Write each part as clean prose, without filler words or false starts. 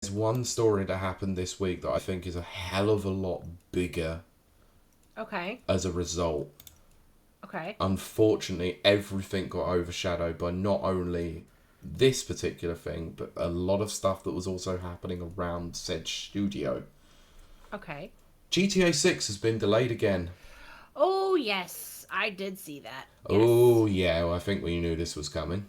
There's one story that happened this week that I think is a hell of a lot bigger Okay. as a result. Okay. Unfortunately, everything got overshadowed by not only this particular thing, but a lot of stuff that was also happening around said studio. Okay. GTA 6 has been delayed again. Oh, yes. I did see that. Yes. Oh, yeah, well, I think we knew this was coming.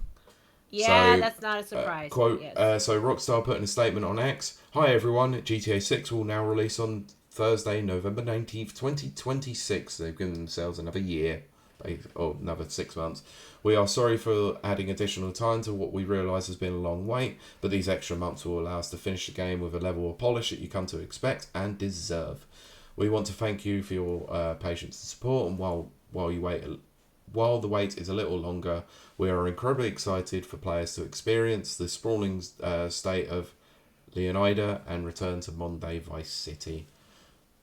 Yeah, So, that's not a surprise, but quote, yes. so Rockstar put in a statement on X, "Hi everyone, GTA 6 will now release on Thursday, November 19th, 2026. They've given themselves another year, or another 6 months. "We are sorry for adding additional time to what we realise has been a long wait, but these extra months will allow us to finish the game with a level of polish that you come to expect and deserve. We want to thank you for your patience and support, and while the wait is a little longer, we are incredibly excited for players to experience the sprawling state of Leonida and return to modern-day Vice City."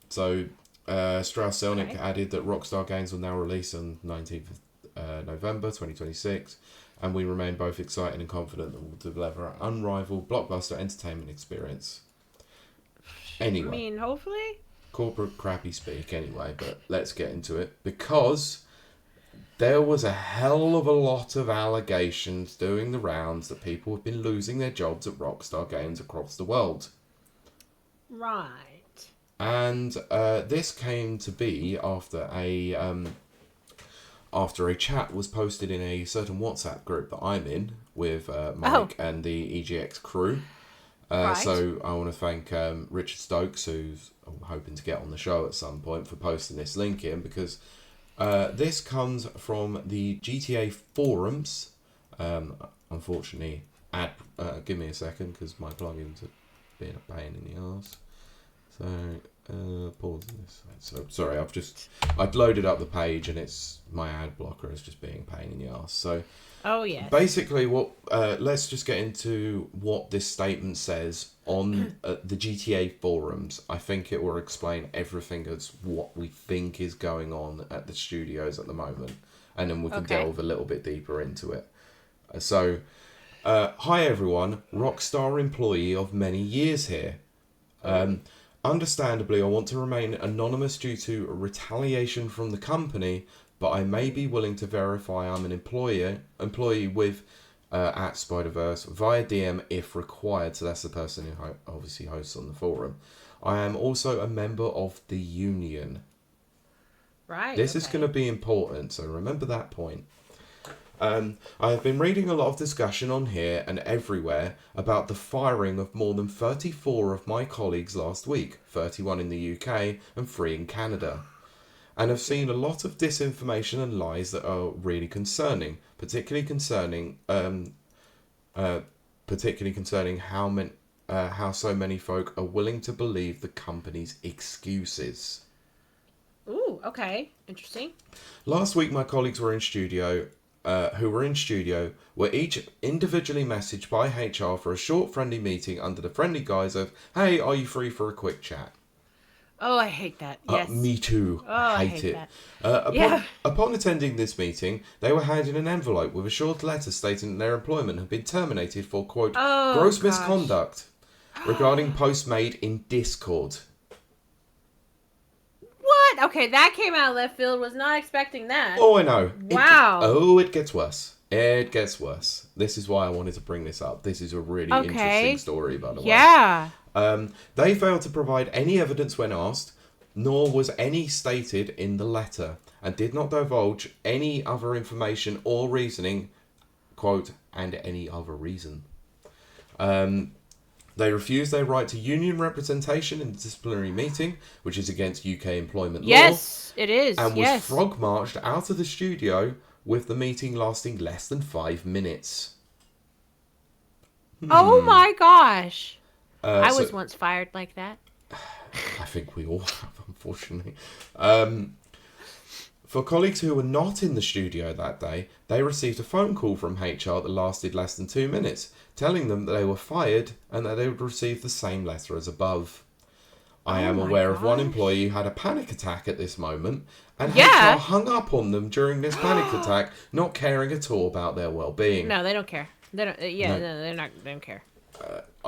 So, Strauss Zelnick added that Rockstar games will now release on 19th of November 2026, and we remain both excited and confident that we'll deliver an unrivaled blockbuster entertainment experience. Anyway, Hopefully. corporate crappy speak anyway, but let's get into it, because there was a hell of a lot of allegations doing the rounds that people have been losing their jobs at Rockstar Games across the world. Right. And this came to be after a chat was posted in a certain WhatsApp group that I'm in with Mike and the EGX crew. Right. So I want to thank Richard Stokes, who's hoping to get on the show at some point, for posting this link in, because this comes from the GTA forums. Unfortunately, give me a second because my plugins are being a pain in the arse. So pause this. So sorry, I'd loaded up the page and it's my ad blocker is just being a pain in the arse. So yes. basically, let's just get into what this statement says on the GTA forums. I think it will explain everything as what we think is going on at the studios at the moment, and then we can delve a little bit deeper into it. So, hi everyone, Rockstar employee of many years here. Understandably, I want to remain anonymous due to retaliation from the company, but I may be willing to verify I'm an employee with at Spider-Verse via DM if required. So that's the person who obviously hosts on the forum. I am also a member of the union. Right. This is going to be important, so remember that point. I have been reading a lot of discussion on here and everywhere about the firing of more than 34 of my colleagues last week, 31 in the UK and 3 in Canada. And have seen a lot of disinformation and lies that are really concerning, particularly concerning how so many folk are willing to believe the company's excuses. Ooh, okay. Interesting. Last week, my colleagues were in studio, were each individually messaged by HR for a short friendly meeting under the friendly guise of, "Hey, are you free for a quick chat?" Oh, I hate that. Yes. Me too. Oh, I hate it. Upon attending this meeting, they were handed an envelope with a short letter stating that their employment had been terminated for, quote, gross misconduct regarding posts made in Discord. What? Okay, that came out of left field. Was not expecting that. Oh, I know. Wow. It gets worse. It gets worse. This is why I wanted to bring this up. This is a really interesting story, by the way. Yeah. They failed to provide any evidence when asked, nor was any stated in the letter, and did not divulge any other information or reasoning, quote, and any other reason. They refused their right to union representation in the disciplinary meeting, which is against UK employment law. Yes, it is. And was frog marched out of the studio, with the meeting lasting less than 5 minutes. Oh my gosh. I was once fired like that. I think we all have, unfortunately. For colleagues who were not in the studio that day, they received a phone call from HR that lasted less than 2 minutes, telling them that they were fired and that they would receive the same letter as above. I am aware of one employee who had a panic attack at this moment, and HR hung up on them during this panic attack, not caring at all about their well-being. No, they don't care. They don't. Yeah, no, they're not. They don't care.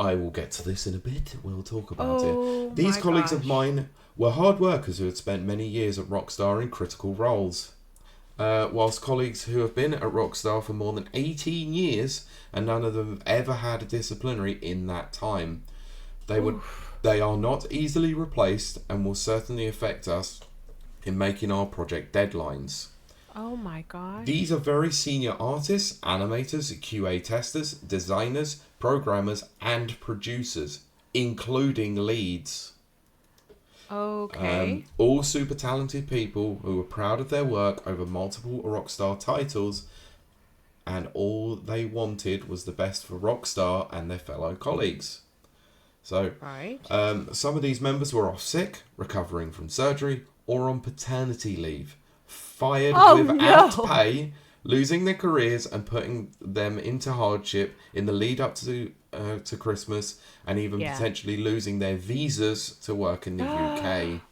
I will get to this in a bit. We'll talk about Oh it. These my colleagues of gosh. mine were hard workers who had spent many years at Rockstar in critical roles. Whilst colleagues who have been at Rockstar for more than 18 years, and none of them have ever had a disciplinary in that time. They are not easily replaced and will certainly affect us in making our project deadlines. Oh my gosh. These are very senior artists, animators, QA testers, designers, programmers, and producers, including leads. Okay. All super talented people who were proud of their work over multiple Rockstar titles, and all they wanted was the best for Rockstar and their fellow colleagues. So, Right. some of these members were off sick, recovering from surgery, or on paternity leave, fired without pay, losing their careers and putting them into hardship in the lead up to Christmas, and even potentially losing their visas to work in the UK.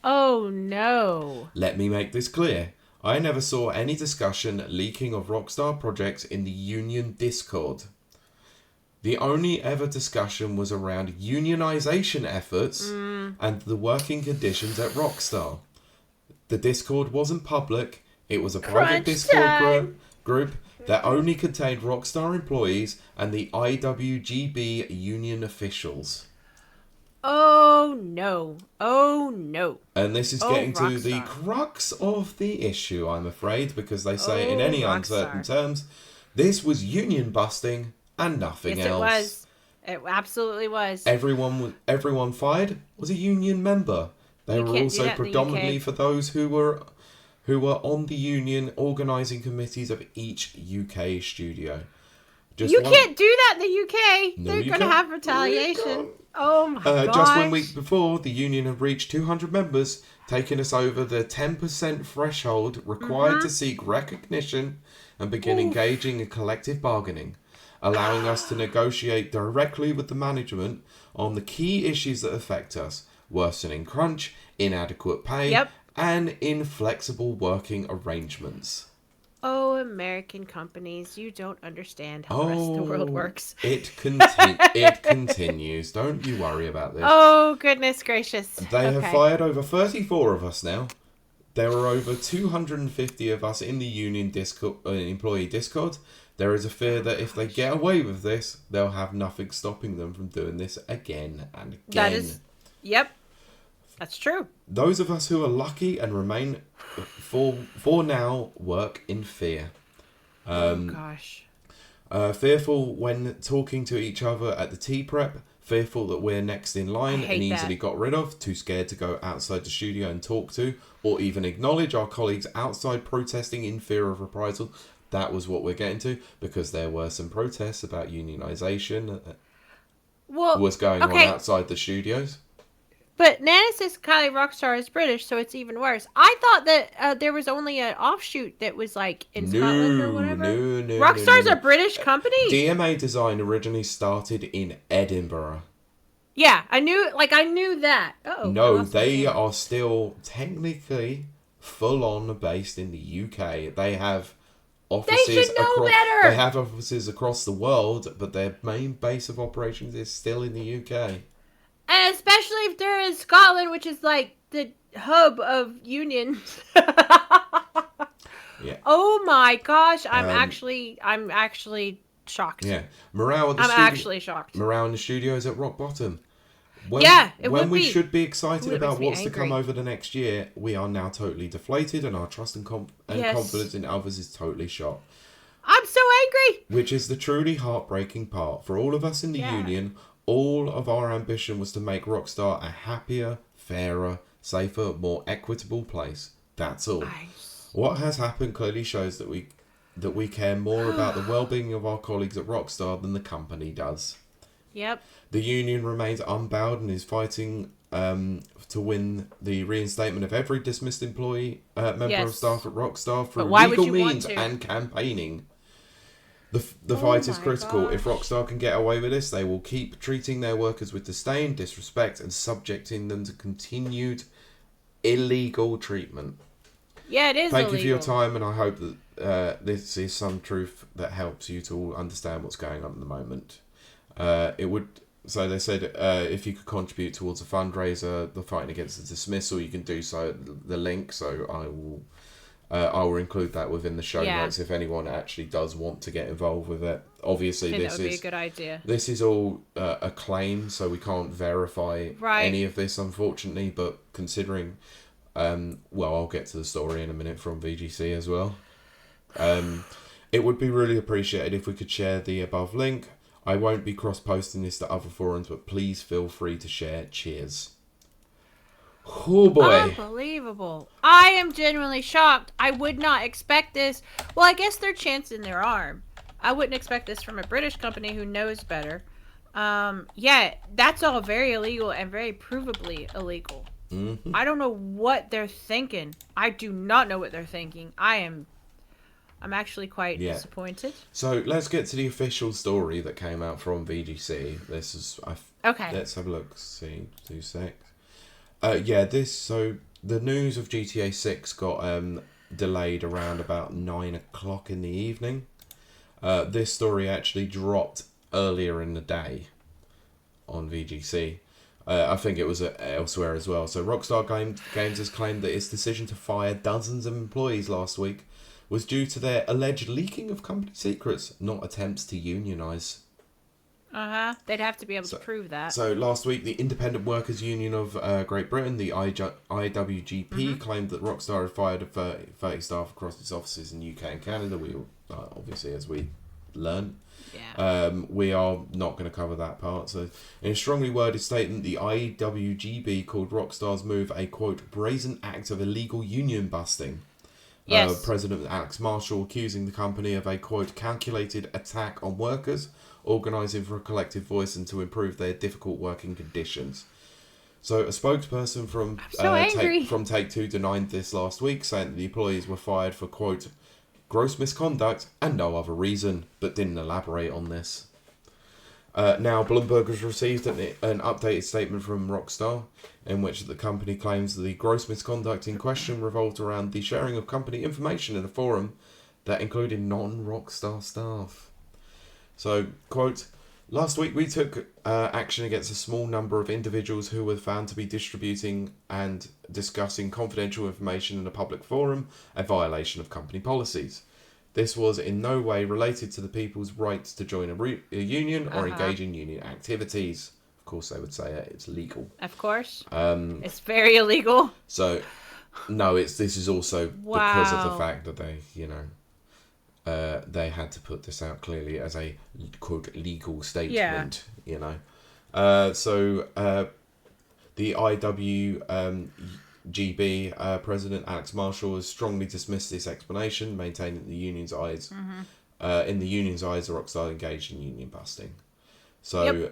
Oh no. Let me make this clear. I never saw any discussion leaking of Rockstar projects in the union Discord. The only ever discussion was around unionization efforts and the working conditions at Rockstar. The Discord wasn't public. It was a private Discord group that only contained Rockstar employees and the IWGB union officials. Oh no. Oh no. And this is getting to the crux of the issue, I'm afraid, because they say in any uncertain terms, this was union busting and nothing else. Yes, it was. It absolutely was. Everyone fired was a union member. They were also predominantly for those who were on the union organising committees of each UK studio. Can't do that in the UK. No, they're going to have retaliation. Oh my gosh. Just 1 week before, the union had reached 200 members, taking us over the 10% threshold required to seek recognition and begin engaging in collective bargaining, allowing us to negotiate directly with the management on the key issues that affect us: worsening crunch, inadequate pay, and inflexible working arrangements. Oh, American companies, you don't understand how the rest of the world works. It continues. Don't you worry about this. Oh, goodness gracious. They have fired over 34 of us now. There are over 250 of us in the union employee Discord. There is a fear that if they get away with this, they'll have nothing stopping them from doing this again and again. That's true. Those of us who are lucky and remain for now work in fear. Fearful when talking to each other at the tea prep. Fearful that we're next in line and easily got rid of. Too scared to go outside the studio and talk to or even acknowledge our colleagues outside protesting in fear of reprisal. That was what we're getting to, because there were some protests about unionisation was going on outside the studios. But Nana says Kiley Rockstar is British, so it's even worse. I thought that there was only an offshoot that was like in Scotland or whatever. No. Rockstar's a British company? DMA Design originally started in Edinburgh. Yeah, I knew that. No, they are still technically full on based in the UK. They have offices. They should know better. They have offices across the world, but their main base of operations is still in the UK. And especially if they're in Scotland, which is like the hub of union. Yeah. Oh my gosh, I'm actually shocked. Yeah, morale at the actually shocked. Morale in the studio is at rock bottom. When we should be excited about what's to come over the next year, we are now totally deflated, and our trust and confidence in others is totally shot. I'm so angry. Which is the truly heartbreaking part. For all of us in the union, all of our ambition was to make Rockstar a happier, fairer, safer, more equitable place. That's all. What has happened clearly shows that we care more about the well-being of our colleagues at Rockstar than the company does. Yep. The union remains unbowed and is fighting to win the reinstatement of every dismissed employee member of staff at Rockstar through legal means and campaigning. The fight is critical. If Rockstar can get away with this, they will keep treating their workers with disdain, disrespect, and subjecting them to continued illegal treatment. Yeah, it is Thank you for your time, and I hope that this is some truth that helps you to understand what's going on at the moment. So they said if you could contribute towards a fundraiser, the fighting against the dismissal, you can do so at the link. So I will include that within the show notes if anyone actually does want to get involved with it. Obviously, I think that would be a good idea. This is all a claim, so we can't verify any of this, unfortunately. But considering, I'll get to the story in a minute from VGC as well. It would be really appreciated if we could share the above link. I won't be cross-posting this to other forums, but please feel free to share. Cheers. Oh boy. Unbelievable. I am genuinely shocked. I would not expect this. Well, I guess they're chancing their arm. I wouldn't expect this from a British company who knows better. That's all very illegal and very provably illegal. Mm-hmm. I don't know what they're thinking. I do not know what they're thinking. I'm actually quite disappointed. So let's get to the official story that came out from VGC. This is okay. Let's have a look. See 2 secs. So the news of GTA 6 got delayed around about 9 o'clock in the evening. This story actually dropped earlier in the day on VGC. I think it was elsewhere as well. So Rockstar Games has claimed that its decision to fire dozens of employees last week was due to their alleged leaking of company secrets, not attempts to unionize. They'd have to be able to prove that. So last week, the Independent Workers Union of Great Britain, the IWGP, claimed that Rockstar had fired 30 staff across its offices in UK and Canada. We obviously, as we learned. We are not going to cover that part. So, in a strongly worded statement, the IWGB called Rockstar's move a, quote, brazen act of illegal union busting. Yes. President Alex Marshall accusing the company of a, quote, calculated attack on workers, organising for a collective voice and to improve their difficult working conditions. So, a spokesperson from Take-Two denied this last week, saying that the employees were fired for, quote, gross misconduct and no other reason, but didn't elaborate on this. Now, Bloomberg has received an updated statement from Rockstar in which the company claims the gross misconduct in question revolved around the sharing of company information in a forum that included non-Rockstar staff. So, quote, last week we took action against a small number of individuals who were found to be distributing and discussing confidential information in a public forum, a violation of company policies. This was in no way related to the people's rights to join a union or engage in union activities. Of course, they would say it's legal. Of course. It's very illegal. So, no, this is also because of the fact that they, they had to put this out clearly as a, quote, legal statement, the IWGB President Alex Marshall has strongly dismissed this explanation, maintaining that the union's eyes, in the union's eyes, Rockstar engaged in union busting. So,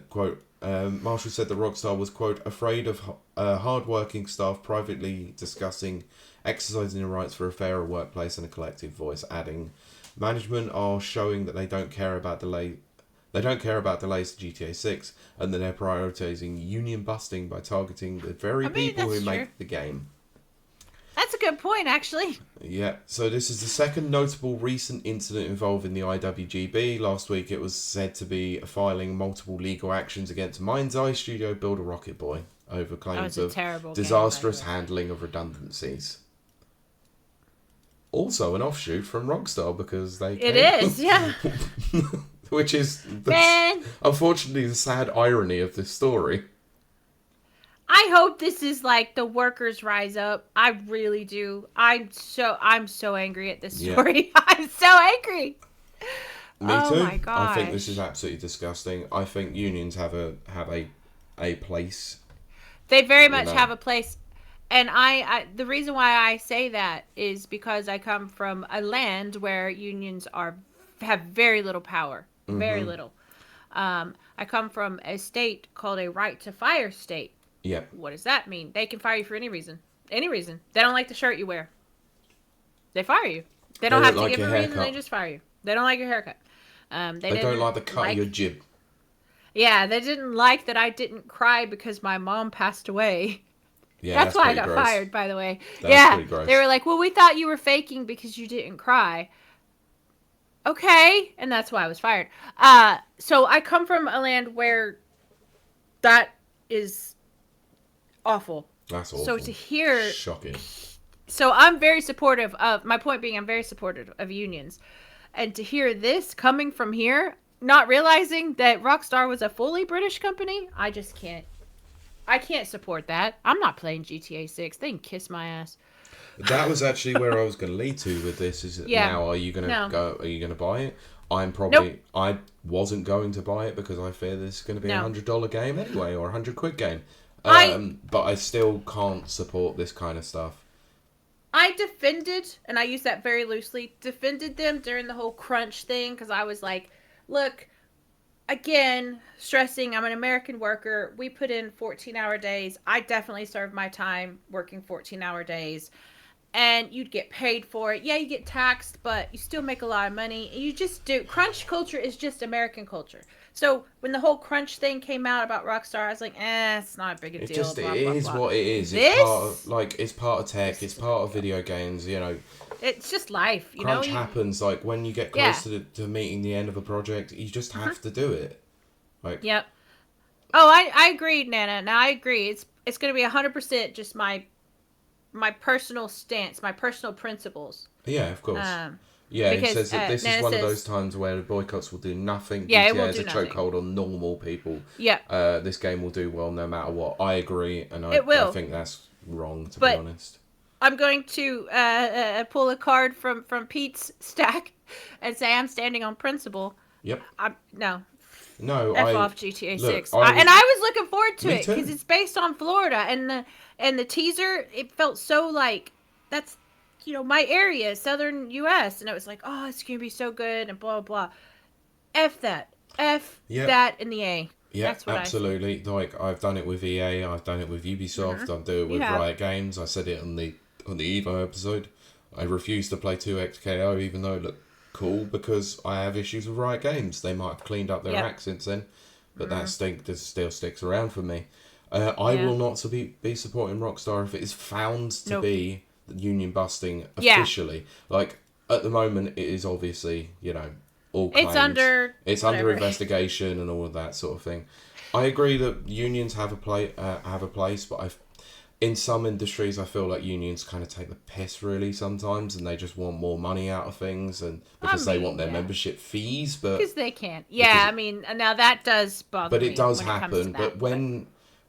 quote, Marshall said that Rockstar was, quote, afraid of hard-working staff privately discussing exercising their rights for a fairer workplace and a collective voice, adding, management are showing that they don't care about delays to GTA 6 and that they're prioritising union busting by targeting the very people who make the game. That's a good point, actually. Yeah, so this is the second notable recent incident involving the IWGB. Last week it was said to be filing multiple legal actions against Mind's Eye Studio Builder Rocket Boy over claims of disastrous handling of redundancies. Also an offshoot from Rockstar because they It is, yeah. Which is, unfortunately, the sad irony of this story. I hope this is like the workers rise up. I really do. I'm so angry at this story. Yeah. I'm so angry. Me too. My gosh. I think this is absolutely disgusting. I think unions have a place. They very much have a place. And I the reason why I say that is because I come from a land where unions have very little power. Very little. I come from a state called a right to fire state. Yeah. What does that mean? They can fire you for any reason. Any reason. They don't like the shirt you wear. They fire you. They don't have to give a reason. They just fire you. They don't like your haircut. They don't like the cut of your jib. Yeah, they didn't like that I didn't cry because my mom passed away. Yeah, that's why I got fired, by the way. That's pretty gross. They were like, well, we thought you were faking because you didn't cry. Okay, and that's why I was fired. So I come from a land where That is awful. That's awful. So to hear, shocking. So I'm very supportive of, my point being, I'm very supportive of unions. And to hear this coming from here, not realizing that Rockstar was a fully British company, I just can't. I can't support that. I'm not playing GTA 6. They can kiss my ass. That was actually where I was going to lead to with this. Is Yeah. now, are you going to No. go? Are you going to buy it? I'm Nope. probably. I wasn't going to buy it because I fear this is going to be No. $100 game anyway, or £100 game. I But I still can't support this kind of stuff. defended, and I use that very loosely, defended them during the whole crunch thing because I was like, look, again, stressing, I'm an American worker. We put in 14-hour days. I definitely serve my time working 14-hour days. And you'd get paid for it. Yeah, you get taxed, but you still make a lot of money. You just do. Crunch culture is just American culture. So when the whole crunch thing came out about Rockstar, I was like, it's not a big a deal. It is blah. what it is. This, it's part of it's part of tech. It's part of video games. It's just life. Crunch happens. Like when you get close to meeting the end of a project, you just have to do it. Like yep. Oh, I agree, Nana. Now I agree. It's going to be 100% just my personal stance, my personal principles. Yeah, of course. Yeah, because, he says that this is one of those times where the boycotts will do nothing. Yeah, GTA it will has do a nothing. chokehold on normal people. Yeah. This game will do well no matter what. I agree, and I think that's wrong, to be honest. I'm going to pull a card from Pete's stack and say I'm standing on principle. Yep. No, F off GTA 6. I was looking forward to it too. because it's based on Florida, and the teaser, it felt so like that's my area, southern U.S., and it was like, oh, it's gonna be so good and blah blah blah. F that, that in the A. Yeah, absolutely. Like I've done it with EA, I've done it with Ubisoft, I've done it with Riot Games. I said it on the Evo episode. I refuse to play 2XKO even though it looked cool because I have issues with Riot Games. They might have cleaned up their act since then, but that still sticks around for me. I will not be supporting Rockstar if it is found to be union busting officially. Like at the moment, it is obviously all claimed. It's under investigation and all of that sort of thing. I agree that unions have a place, but in some industries, I feel like unions kind of take the piss really sometimes, and they just want more money out of things, and because they want their membership fees, but because they can't. Yeah, now that does bother me. But it does happen. But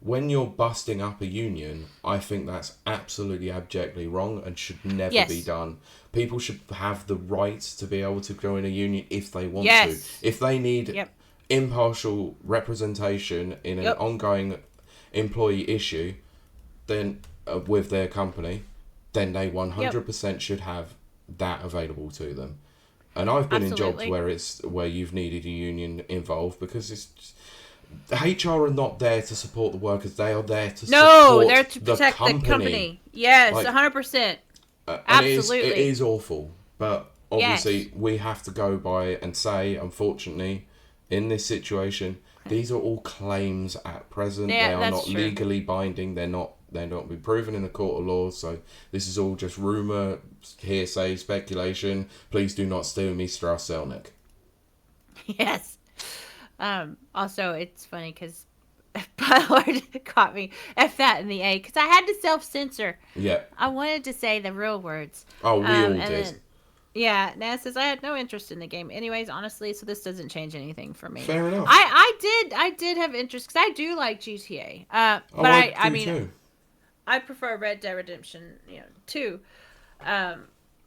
when you're busting up a union, I think that's absolutely abjectly wrong and should never be done. People should have the right to be able to join a union if they want to. If they need impartial representation in an ongoing employee issue, then with their company, then they 100% should have that available to them. And I've been in jobs where you've needed a union involved because it's just, HR are not there to support the workers. They are there to support they're to protect the company. Yes, 100%. Absolutely. It is awful, but obviously we have to go by and say, unfortunately, in this situation, these are all claims at present. They are not legally binding. They're not be proven in a court of law. So this is all just rumor, hearsay, speculation. Please do not steal me, Strauss Zelnick. Yes. Also, it's funny because Bylord caught me F that in the A because I had to self-censor. Yeah. I wanted to say the real words. Oh, we all did. Nana says I had no interest in the game. Anyways, honestly, so this doesn't change anything for me. Fair enough. I did have interest because I do like GTA. But I mean, too. I prefer Red Dead Redemption 2.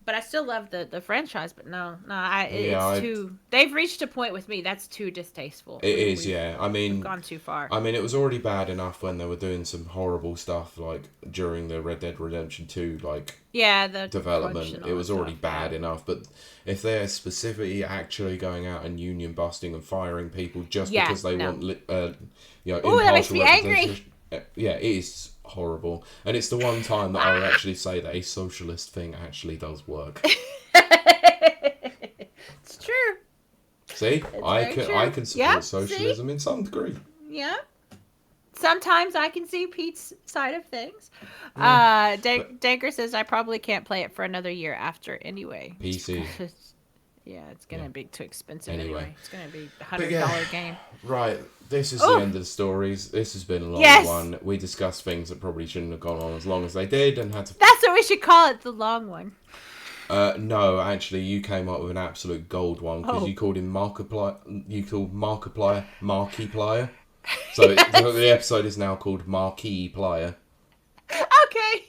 But I still love the franchise. But it's too. They've reached a point with me that's too distasteful. We've gone too far. I mean, it was already bad enough when they were doing some horrible stuff like during the Red Dead Redemption 2 the development. It was already bad enough. But if they're specifically actually going out and union busting and firing people just because they want impartial that makes me angry. Yeah, it is horrible, and it's the one time that I would actually say that a socialist thing actually does work. It's true. See, I can support socialism in some degree. Yeah. Sometimes I can see Pete's side of things. Danker says I probably can't play it for another year after anyway. PC. Yeah, it's gonna be too expensive anyway. It's gonna be $100 game. Right, this is the end of the stories. This has been a long one. We discussed things that probably shouldn't have gone on as long as they did, and had to. That's what we should call it, the long one. No, actually, you came up with an absolute gold one because you called him Markiplier. You called Markiplier Markiplier. So the episode is now called Marquee Plier. Okay.